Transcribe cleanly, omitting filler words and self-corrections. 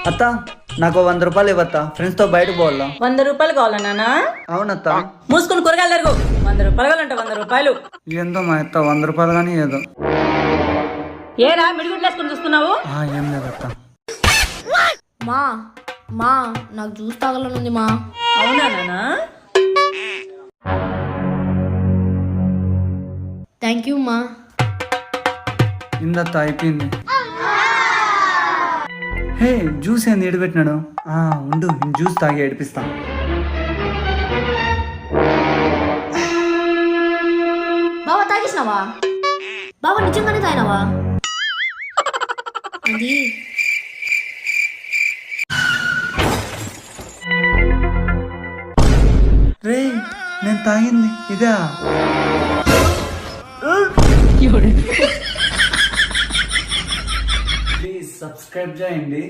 అత్త నాకు 100 రూపాయలు ఇవ్వత్తా, ఫ్రెండ్స్ తో బయటకు పోవాలా. 100 రూపాయలు కావాలా నాన్న? అవునత్త. మూసుకొని కూరగాయలు తరుగు. 100 రూపాయలు కావాలంట. 100 రూపాయలు ఏందో మా అత్త 100 రూపాయలు కానీ ఏదో. ఏరా మిడిగుడ్లు వేసుకొని చూస్తున్నావు? ఏం లేదత్త. మా మా నాకు జ్యూస్ తాగాలనుంది మా. అవునా నాన్న? థ్యాంక్ యూ మా. ఇందత్త అయిపోయింది. హే జ్యూస్ ఏంది ఏడిపెట్టినాడు? ఉండు జ్యూస్ తాగి ఏడిపిస్తా. బావా తాగేసినావా? బావా నిజంగానే తాగినావా? అది రే నేను తాగింది ఇదా? ప్లీజ్ సబ్స్క్రైబ్ చేయండి.